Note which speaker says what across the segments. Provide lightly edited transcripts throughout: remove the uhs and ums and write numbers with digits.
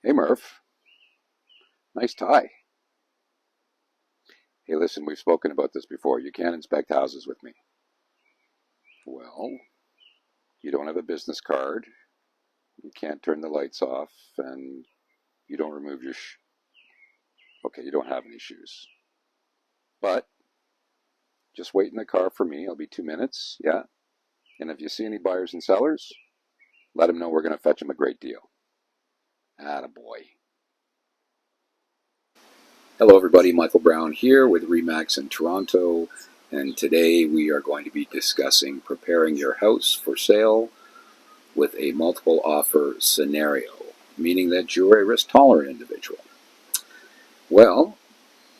Speaker 1: Hey Murph, nice tie. Hey, listen, we've spoken about this before. You can't inspect houses with me. Well, you don't have a business card, you can't turn the lights off, and you don't remove your okay, you don't have any shoes. But just wait in the car for me. I'll be 2 minutes, yeah. And if you see any buyers and sellers, let them know we're going to fetch them a great deal. Attaboy. Hello, everybody. Michael Brown here with Remax in Toronto, and today we are going to be discussing preparing your house for sale with a multiple offer scenario, meaning that you're a risk tolerant individual. Well,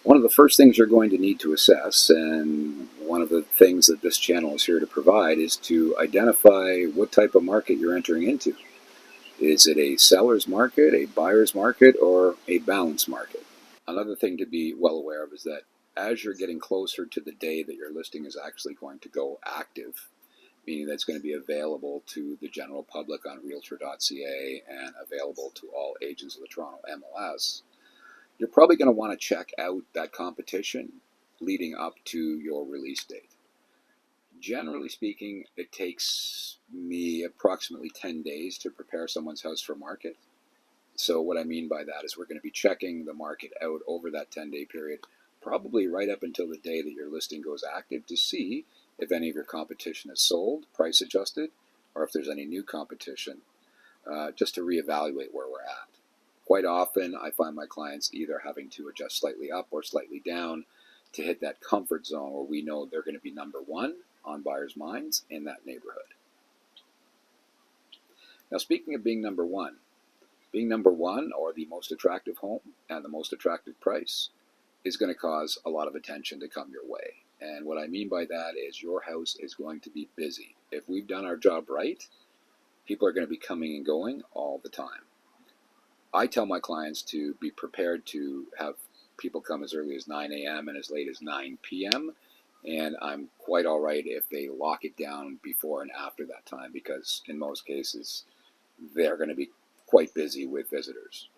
Speaker 1: one of the first things you're going to need to assess, and one of the things that this channel is here to provide, is to identify what type of market you're entering into. Is it a seller's market, a buyer's market, or a balanced market? Another thing to be well aware of is that as you're getting closer to the day that your listing is actually going to go active, meaning that it's going to be available to the general public on realtor.ca and available to all agents of the Toronto MLS, you're probably going to want to check out that competition leading up to your release date. Generally speaking, it takes me approximately 10 days to prepare someone's house for market. So what I mean by that is we're going to be checking the market out over that 10-day period, probably right up until the day that your listing goes active, to see if any of your competition is sold, price adjusted, or if there's any new competition, just to reevaluate where we're at. Quite often, I find my clients either having to adjust slightly up or slightly down to hit that comfort zone where we know they're going to be number one on buyers' minds in that neighborhood. Now, speaking of being number one or the most attractive home and the most attractive price is going to cause a lot of attention to come your way. And what I mean by that is your house is going to be busy. If we've done our job right, people are going to be coming and going all the time. I tell my clients to be prepared to have people come as early as 9 a.m. and as late as 9 p.m. And I'm quite all right if they lock it down before and after that time, because in most cases, they're going to be quite busy with visitors.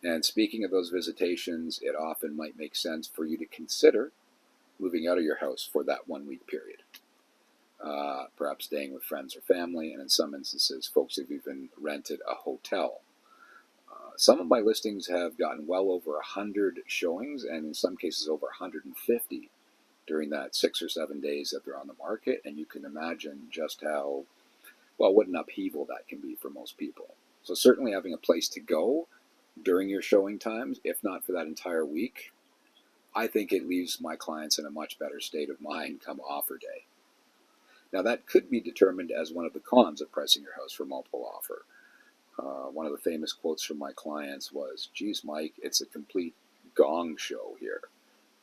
Speaker 1: And speaking of those visitations, it often might make sense for you to consider moving out of your house for that 1 week period. Perhaps staying with friends or family, and in some instances, folks have even rented a hotel. Some of my listings have gotten well over 100 showings, and in some cases over 150 during that 6 or 7 days that they're on the market, and you can imagine just how, well, what an upheaval that can be for most people. So certainly having a place to go during your showing times, if not for that entire week, I think it leaves my clients in a much better state of mind come offer day. Now, that could be determined as one of the cons of pricing your house for multiple offer. One of the famous quotes from my clients was, "Geez, Mike, it's a complete gong show here."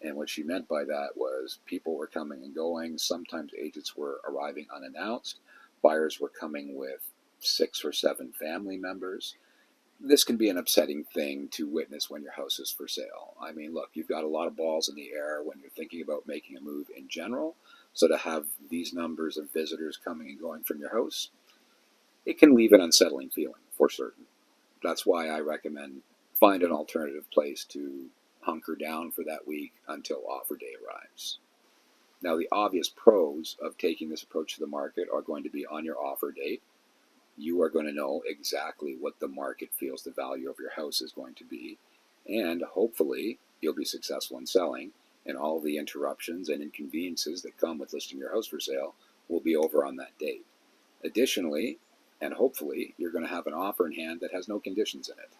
Speaker 1: And what she meant by that was people were coming and going. Sometimes agents were arriving unannounced. Buyers were coming with 6 or 7 family members. This can be an upsetting thing to witness when your house is for sale. I mean, look, you've got a lot of balls in the air when you're thinking about making a move in general. So to have these numbers of visitors coming and going from your house, it can leave an unsettling feeling, for certain. That's why I recommend find an alternative place to hunker down for that week until offer day arrives. Now, the obvious pros of taking this approach to the market are going to be on your offer date. You are going to know exactly what the market feels the value of your house is going to be, and hopefully you'll be successful in selling, and all the interruptions and inconveniences that come with listing your house for sale will be over on that date. Additionally, and hopefully, you're going to have an offer in hand that has no conditions in it.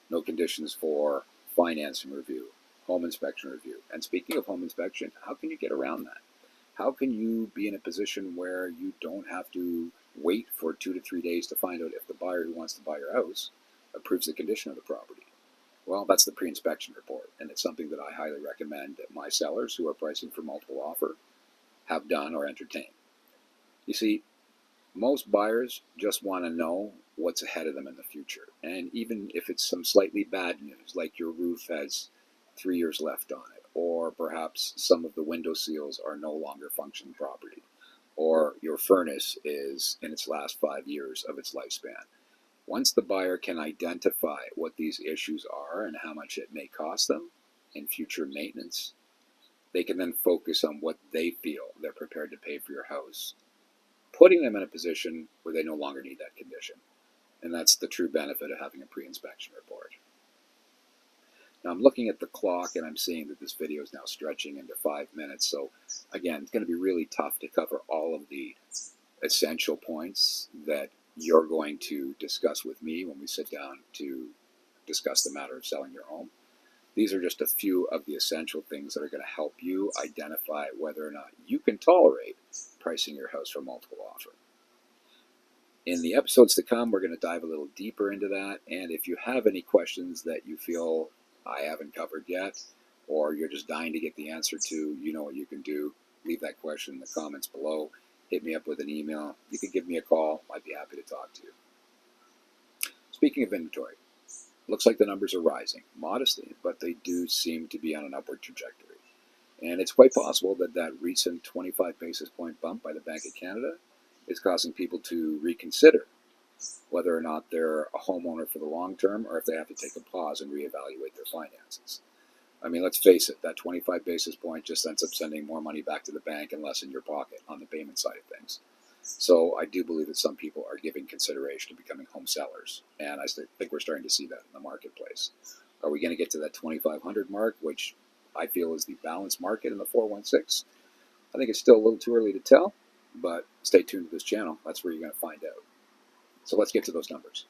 Speaker 1: No conditions for financing review, home inspection review. And speaking of home inspection, how can you get around that? How can you be in a position where you don't have to wait for 2 to 3 days to find out if the buyer who wants to buy your house approves the condition of the property? Well, that's the pre-inspection report, and it's something that I highly recommend that my sellers who are pricing for multiple offer have done or entertain. You see, most buyers just want to know what's ahead of them in the future. And even if it's some slightly bad news, like your roof has 3 years left on it, or perhaps some of the window seals are no longer functioning properly, or your furnace is in its last 5 years of its lifespan, Once the buyer can identify what these issues are and how much it may cost them in future maintenance, they can then focus on what they feel they're prepared to pay for your house, putting them in a position where they no longer need that condition. And that's the true benefit of having a pre-inspection report. Now I'm looking at the clock and I'm seeing that this video is now stretching into 5 minutes. So again, it's going to be really tough to cover all of the essential points that you're going to discuss with me when we sit down to discuss the matter of selling your home. These are just a few of the essential things that are going to help you identify whether or not you can tolerate pricing your house for multiple offer. In the episodes to come, we're going to dive a little deeper into that. And if you have any questions that you feel I haven't covered yet, or you're just dying to get the answer to, you know what you can do. Leave that question in the comments below. Hit me up with an email. You can give me a call. I'd be happy to talk to you. Speaking of inventory, looks like the numbers are rising, modestly, but they do seem to be on an upward trajectory. And it's quite possible that that recent 25 basis point bump by the Bank of Canada is causing people to reconsider whether or not they're a homeowner for the long term or if they have to take a pause and reevaluate their finances. I mean, let's face it, that 25 basis point just ends up sending more money back to the bank and less in your pocket on the payment side of things. So I do believe that some people are giving consideration to becoming home sellers, and I think we're starting to see that in the marketplace. Are we going to get to that 2,500 mark, which I feel is the balanced market in the 416? I think it's still a little too early to tell, but stay tuned to this channel. That's where you're going to find out. So let's get to those numbers.